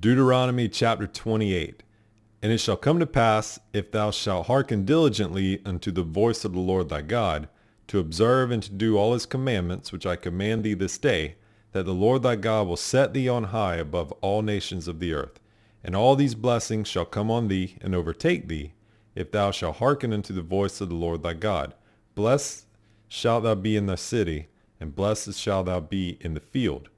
Deuteronomy chapter 28. And it shall come to pass, if thou shalt hearken diligently unto the voice of the Lord thy God, to observe and to do all his commandments which I command thee this day, that the Lord thy God will set thee on high above all nations of the earth. And all these blessings shall come on thee and overtake thee, if thou shalt hearken unto the voice of the Lord thy God. Blessed shalt thou be in the city, and blessed shalt thou be in the field.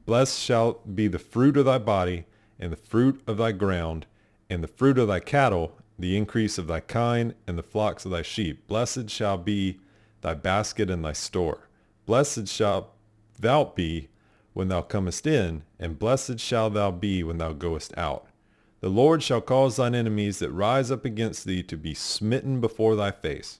Blessed shall be the fruit of thy body, and the fruit of thy ground, and the fruit of thy cattle, the increase of thy kine, and the flocks of thy sheep. Blessed shall be thy basket and thy store. Blessed shalt thou be when thou comest in, and blessed shalt thou be when thou goest out. The Lord shall cause thine enemies that rise up against thee to be smitten before thy face.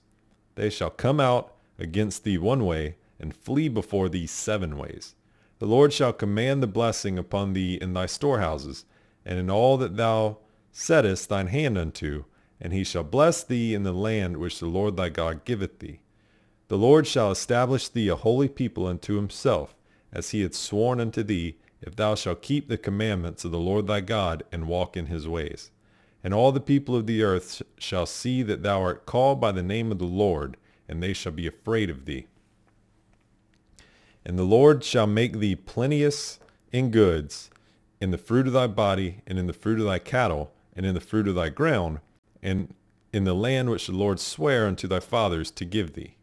They shall come out against thee one way, and flee before thee 7 ways. The Lord shall command the blessing upon thee in thy storehouses, and in all that thou settest thine hand unto, and he shall bless thee in the land which the Lord thy God giveth thee. The Lord shall establish thee a holy people unto himself, as he hath sworn unto thee, if thou shalt keep the commandments of the Lord thy God, and walk in his ways. And all the people of the earth shall see that thou art called by the name of the Lord, and they shall be afraid of thee. And the Lord shall make thee plenteous in goods, in the fruit of thy body, and in the fruit of thy cattle, and in the fruit of thy ground, and in the land which the Lord sware unto thy fathers to give thee.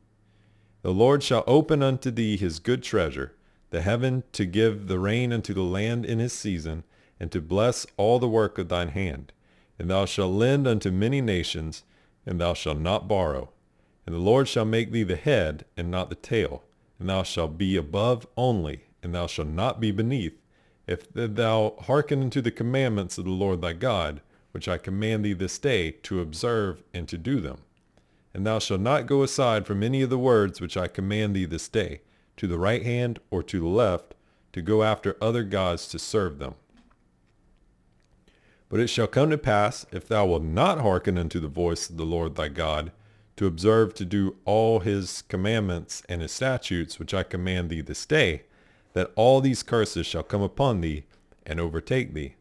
The Lord shall open unto thee his good treasure, the heaven, to give the rain unto the land in his season, and to bless all the work of thine hand. And thou shalt lend unto many nations, and thou shalt not borrow. And the Lord shall make thee the head, and not the tail. And thou shalt be above only, and thou shalt not be beneath, if thou hearken unto the commandments of the Lord thy God, which I command thee this day, to observe and to do them. And thou shalt not go aside from any of the words which I command thee this day, to the right hand or to the left, to go after other gods to serve them. But it shall come to pass, if thou wilt not hearken unto the voice of the Lord thy God, to observe to do all his commandments and his statutes which I command thee this day, that all these curses shall come upon thee and overtake thee.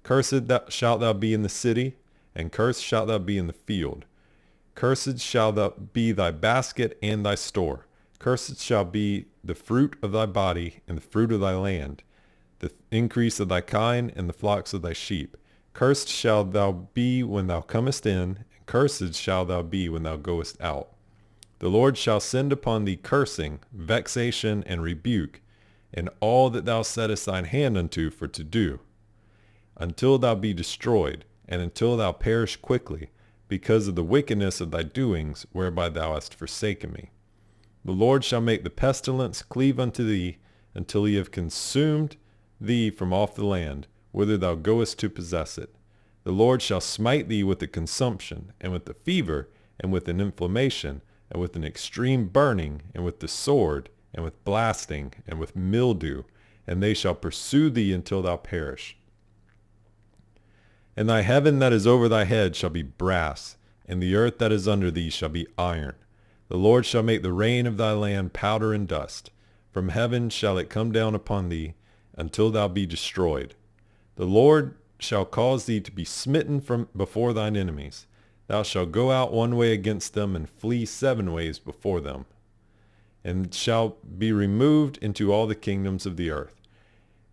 Cursed shalt thou be in the city, and cursed shalt thou be in the field. Cursed shall thou be thy basket and thy store. Cursed shall be the fruit of thy body, and the fruit of thy land, the increase of thy kine, and the flocks of thy sheep. Cursed shall thou be when thou comest in, and cursed shall thou be when thou goest out. The Lord shall send upon thee cursing, vexation, and rebuke, in all that thou settest thine hand unto for to do, until thou be destroyed, and until thou perish quickly, because of the wickedness of thy doings, whereby thou hast forsaken me. The Lord shall make the pestilence cleave unto thee, until he have consumed thee from off the land, whither thou goest to possess it. The Lord shall smite thee with the consumption, and with the fever, and with an inflammation, and with an extreme burning, and with the sword, and with blasting, and with mildew, and they shall pursue thee until thou perish. And thy heaven that is over thy head shall be brass, and the earth that is under thee shall be iron. The Lord shall make the rain of thy land powder and dust. From heaven shall it come down upon thee, until thou be destroyed. The Lord shall cause thee to be smitten from before thine enemies. Thou shalt go out one way against them, and flee 7 ways before them, and shalt be removed into all the kingdoms of the earth.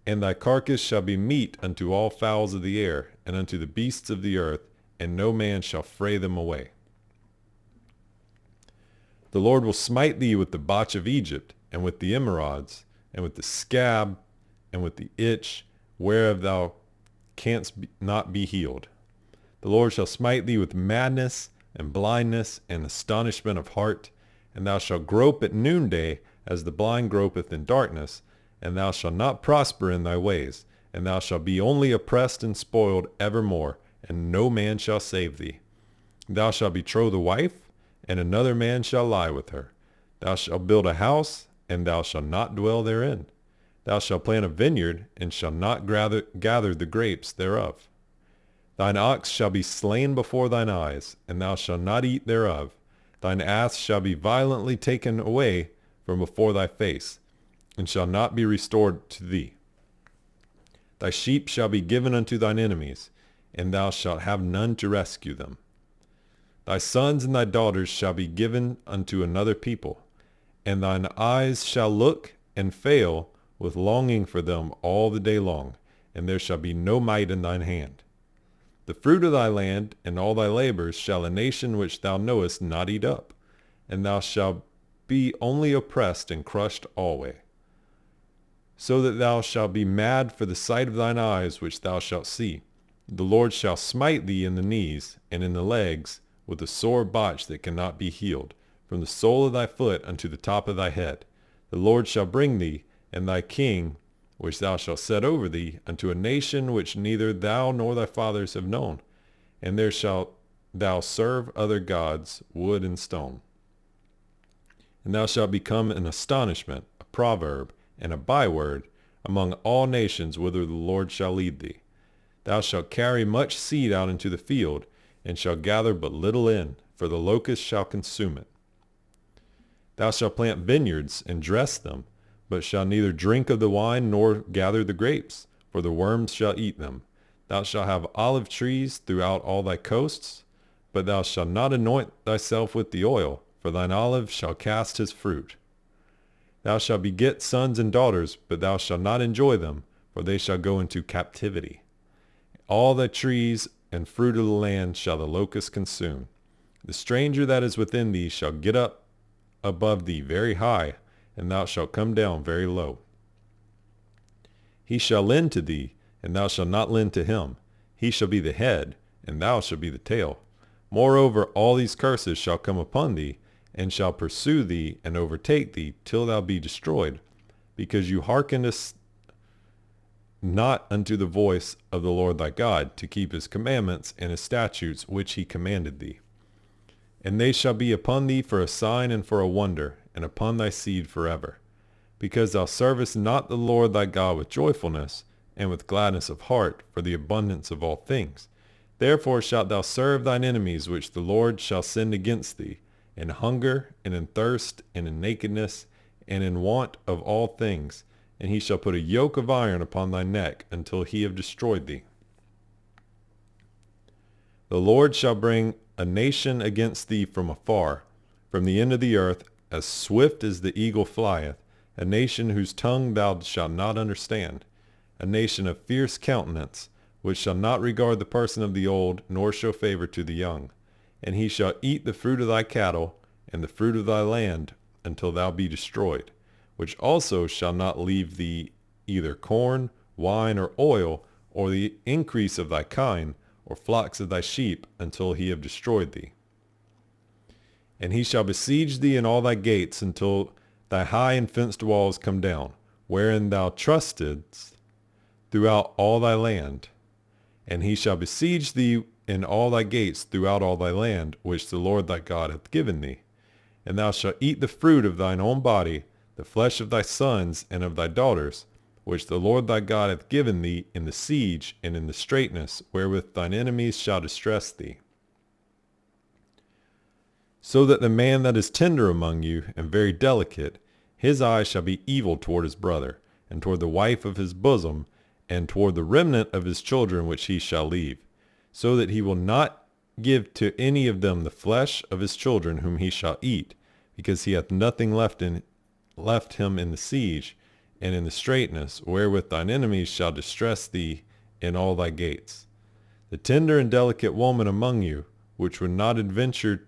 And thy carcass shall be meat unto all fowls of the air, and unto the beasts of the earth, and no man shall fray them away. The Lord will smite thee with the botch of Egypt, and with the emerods, and with the scab, and with the itch, whereof thou canst not be healed. The Lord shall smite thee with madness, and blindness, and astonishment of heart, and thou shalt grope at noonday, as the blind gropeth in darkness, and thou shalt not prosper in thy ways, and thou shalt be only oppressed and spoiled evermore, and no man shall save thee. Thou shalt betroth a wife, and another man shall lie with her. Thou shalt build a house, and thou shalt not dwell therein. Thou shalt plant a vineyard, and shalt not gather the grapes thereof. Thine ox shall be slain before thine eyes, and thou shalt not eat thereof. Thine ass shall be violently taken away from before thy face, and shall not be restored to thee. Thy sheep shall be given unto thine enemies, and thou shalt have none to rescue them. Thy sons and thy daughters shall be given unto another people, and thine eyes shall look and fail with longing for them all the day long, and there shall be no might in thine hand. The fruit of thy land and all thy labors shall a nation which thou knowest not eat up, and thou shalt be only oppressed and crushed alway, so that thou shalt be mad for the sight of thine eyes which thou shalt see. The Lord shall smite thee in the knees and in the legs with a sore botch that cannot be healed, from the sole of thy foot unto the top of thy head. The Lord shall bring thee and thy king, which thou shalt set over thee, unto a nation which neither thou nor thy fathers have known, and there shalt thou serve other gods, wood and stone. And thou shalt become an astonishment, a proverb, and a byword among all nations whither the Lord shall lead thee. Thou shalt carry much seed out into the field, and shalt gather but little in, for the locust shall consume it. Thou shalt plant vineyards and dress them, but shalt neither drink of the wine nor gather the grapes, for the worms shall eat them. Thou shalt have olive trees throughout all thy coasts, but thou shalt not anoint thyself with the oil, for thine olive shall cast his fruit. Thou shalt beget sons and daughters, but thou shalt not enjoy them, for they shall go into captivity. All thy trees and fruit of the land shall the locust consume. The stranger that is within thee shall get up above thee very high, and thou shalt come down very low. He shall lend to thee, and thou shalt not lend to him. He shall be the head, and thou shalt be the tail. Moreover, all these curses shall come upon thee, and shall pursue thee, and overtake thee, till thou be destroyed, because you hearkenest not unto the voice of the Lord thy God, to keep his commandments and his statutes which he commanded thee. And they shall be upon thee for a sign and for a wonder, and upon thy seed forever, because thou servest not the Lord thy God with joyfulness, and with gladness of heart, for the abundance of all things. Therefore shalt thou serve thine enemies which the Lord shall send against thee, in hunger, and in thirst, and in nakedness, and in want of all things, and he shall put a yoke of iron upon thy neck until he have destroyed thee. The Lord shall bring a nation against thee from afar, from the end of the earth, as swift as the eagle flieth, a nation whose tongue thou shalt not understand, a nation of fierce countenance, which shall not regard the person of the old, nor show favor to the young. And he shall eat the fruit of thy cattle, and the fruit of thy land, until thou be destroyed, which also shall not leave thee either corn, wine, or oil, or the increase of thy kine, or flocks of thy sheep, until he have destroyed thee. And he shall besiege thee in all thy gates, until thy high and fenced walls come down, wherein thou trustedst throughout all thy land. And he shall besiege thee in all thy gates throughout all thy land, which the Lord thy God hath given thee. And thou shalt eat the fruit of thine own body, the flesh of thy sons and of thy daughters, which the Lord thy God hath given thee in the siege and in the straitness, wherewith thine enemies shall distress thee. So that the man that is tender among you and very delicate, his eye shall be evil toward his brother, and toward the wife of his bosom, and toward the remnant of his children which he shall leave, so that he will not give to any of them the flesh of his children whom he shall eat, because he hath nothing left him in the siege and in the straitness, wherewith thine enemies shall distress thee in all thy gates. The tender and delicate woman among you, which would not adventure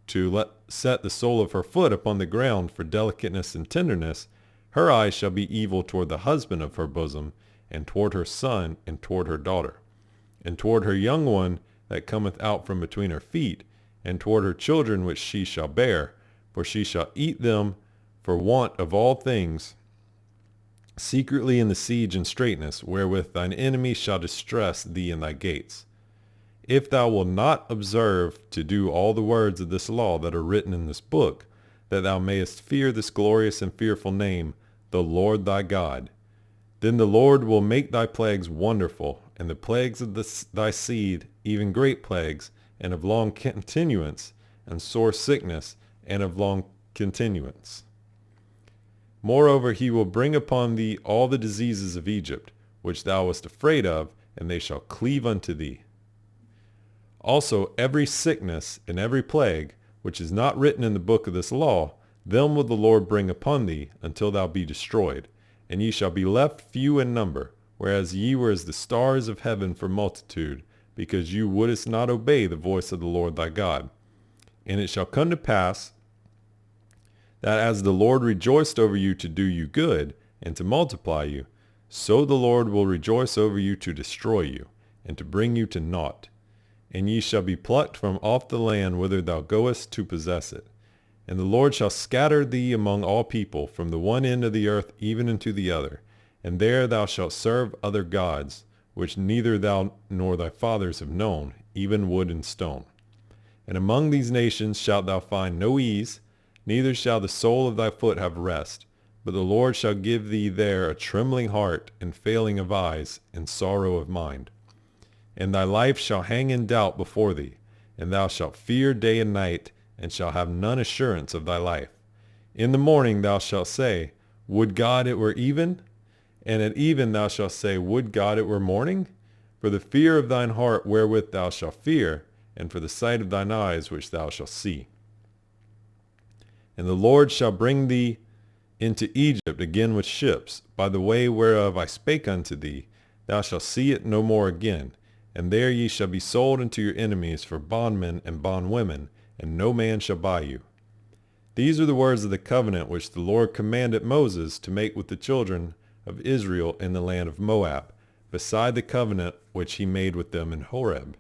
to set the sole of her foot upon the ground for delicateness and tenderness, her eye shall be evil toward the husband of her bosom, and toward her son, and toward her daughter, and toward her young one that cometh out from between her feet, and toward her children which she shall bear, for she shall eat them for want of all things, secretly in the siege and straitness, wherewith thine enemy shall distress thee in thy gates. If thou wilt not observe to do all the words of this law that are written in this book, that thou mayest fear this glorious and fearful name, the Lord thy God, then the Lord will make thy plagues wonderful, and the plagues of thy seed, even great plagues, and of long continuance, and sore sickness, and of long continuance. Moreover, he will bring upon thee all the diseases of Egypt, which thou wast afraid of, and they shall cleave unto thee. Also every sickness and every plague, which is not written in the book of this law, them will the Lord bring upon thee, until thou be destroyed. And ye shall be left few in number, whereas ye were as the stars of heaven for multitude, because you wouldest not obey the voice of the Lord thy God. And it shall come to pass, that as the Lord rejoiced over you to do you good, and to multiply you, so the Lord will rejoice over you to destroy you, and to bring you to naught. And ye shall be plucked from off the land whither thou goest to possess it. And the Lord shall scatter thee among all people, from the one end of the earth even unto the other. And there thou shalt serve other gods, which neither thou nor thy fathers have known, even wood and stone. And among these nations shalt thou find no ease, neither shall the sole of thy foot have rest. But the Lord shall give thee there a trembling heart, and failing of eyes, and sorrow of mind. And thy life shall hang in doubt before thee, and thou shalt fear day and night, and shalt have none assurance of thy life. In the morning thou shalt say, Would God it were even? And at even thou shalt say, Would God it were morning? For the fear of thine heart wherewith thou shalt fear, and for the sight of thine eyes which thou shalt see. And the Lord shall bring thee into Egypt again with ships, by the way whereof I spake unto thee. Thou shalt see it no more again. And there ye shall be sold unto your enemies for bondmen and bondwomen, and no man shall buy you. These are the words of the covenant which the Lord commanded Moses to make with the children of Israel in the land of Moab, beside the covenant which he made with them in Horeb.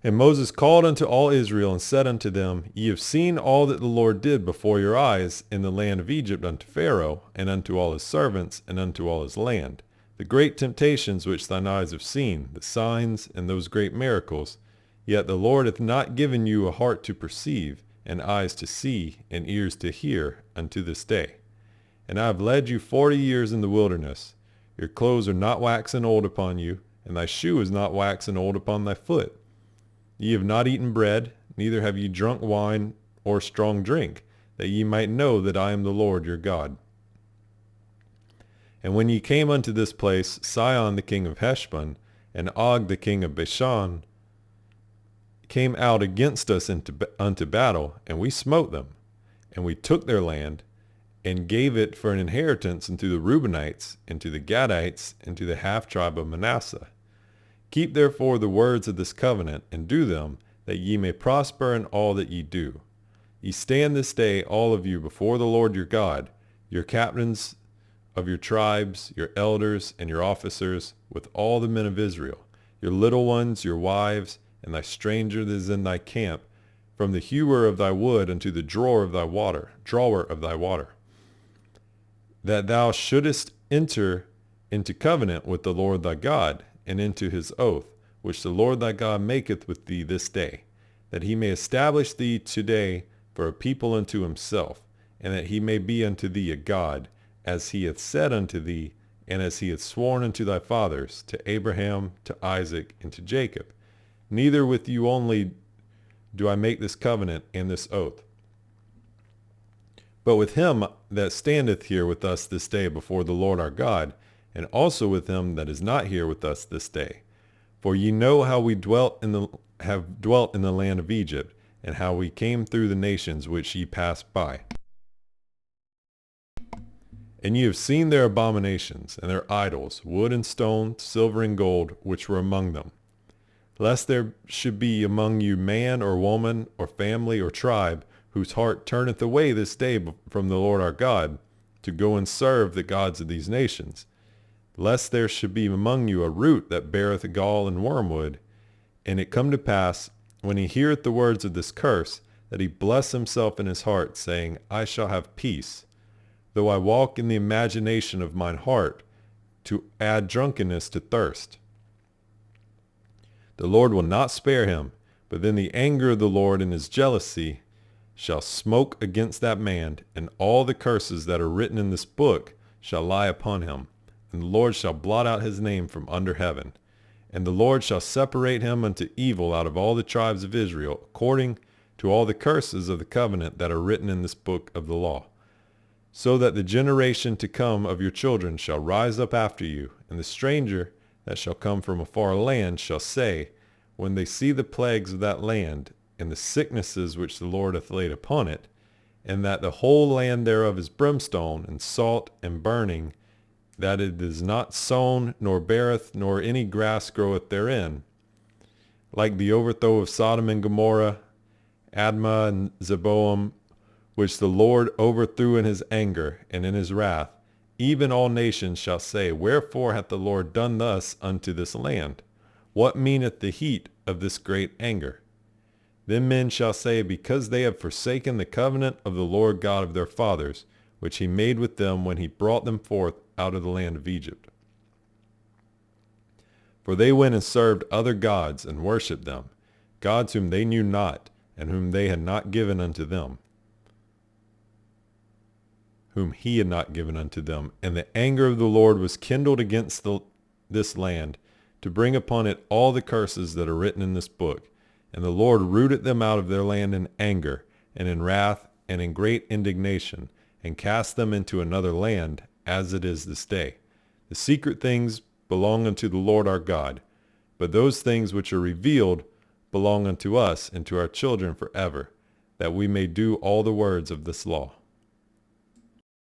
And Moses called unto all Israel, and said unto them, Ye have seen all that the Lord did before your eyes in the land of Egypt unto Pharaoh, and unto all his servants, and unto all his land, the great temptations which thine eyes have seen, the signs, and those great miracles. Yet the Lord hath not given you a heart to perceive, and eyes to see, and ears to hear, unto this day. And I have led you 40 years in the wilderness. Your clothes are not waxen old upon you, and thy shoe is not waxen old upon thy foot. Ye have not eaten bread, neither have ye drunk wine or strong drink, that ye might know that I am the Lord your God. And when ye came unto this place, Sihon the king of Heshbon, and Og the king of Bashan, came out against us unto battle, and we smote them. And we took their land, and gave it for an inheritance unto the Reubenites, and to the Gadites, and to the half-tribe of Manasseh. Keep therefore the words of this covenant, and do them, that ye may prosper in all that ye do. Ye stand this day all of you before the Lord your God, your captains of your tribes, your elders, and your officers, with all the men of Israel, your little ones, your wives, and thy stranger that is in thy camp, from the hewer of thy wood unto the drawer of thy water, that thou shouldest enter into covenant with the Lord thy God, and into his oath, which the Lord thy God maketh with thee this day, that he may establish thee today for a people unto himself, and that he may be unto thee a God, as he hath said unto thee, and as he hath sworn unto thy fathers, to Abraham, to Isaac, and to Jacob. Neither with you only do I make this covenant and this oath, but with him that standeth here with us this day before the Lord our God, and also with him that is not here with us this day. For ye know how we have dwelt in the land of Egypt, and how we came through the nations which ye passed by. And ye have seen their abominations, and their idols, wood and stone, silver and gold, which were among them. Lest there should be among you man or woman or family or tribe, whose heart turneth away this day from the Lord our God, to go and serve the gods of these nations. Lest there should be among you a root that beareth gall and wormwood, and it come to pass, when he heareth the words of this curse, that he bless himself in his heart, saying, I shall have peace, though I walk in the imagination of mine heart, to add drunkenness to thirst. The Lord will not spare him, but then the anger of the Lord in his jealousy shall smoke against that man, and all the curses that are written in this book shall lie upon him. And the Lord shall blot out his name from under heaven. And the Lord shall separate him unto evil out of all the tribes of Israel, according to all the curses of the covenant that are written in this book of the law. so that the generation to come of your children shall rise up after you, and the stranger that shall come from a far land shall say, when they see the plagues of that land, and the sicknesses which the Lord hath laid upon it, and that the whole land thereof is brimstone, and salt, and burning, that it is not sown, nor beareth, nor any grass groweth therein, like the overthrow of Sodom and Gomorrah, Admah and Zeboam, which the Lord overthrew in his anger and in his wrath, even all nations shall say, wherefore hath the Lord done thus unto this land? What meaneth the heat of this great anger? Then men shall say, because they have forsaken the covenant of the Lord God of their fathers, which he made with them when he brought them forth out of the land of Egypt. For they went and served other gods and worshipped them, gods whom they knew not, and whom they had not given unto them, whom he had not given unto them. And the anger of the Lord was kindled against this land, to bring upon it all the curses that are written in this book. And the Lord rooted them out of their land in anger, and in wrath, and in great indignation, and cast them into another land, as it is this day. The secret things belong unto the Lord our God, but those things which are revealed belong unto us and to our children forever, that we may do all the words of this law.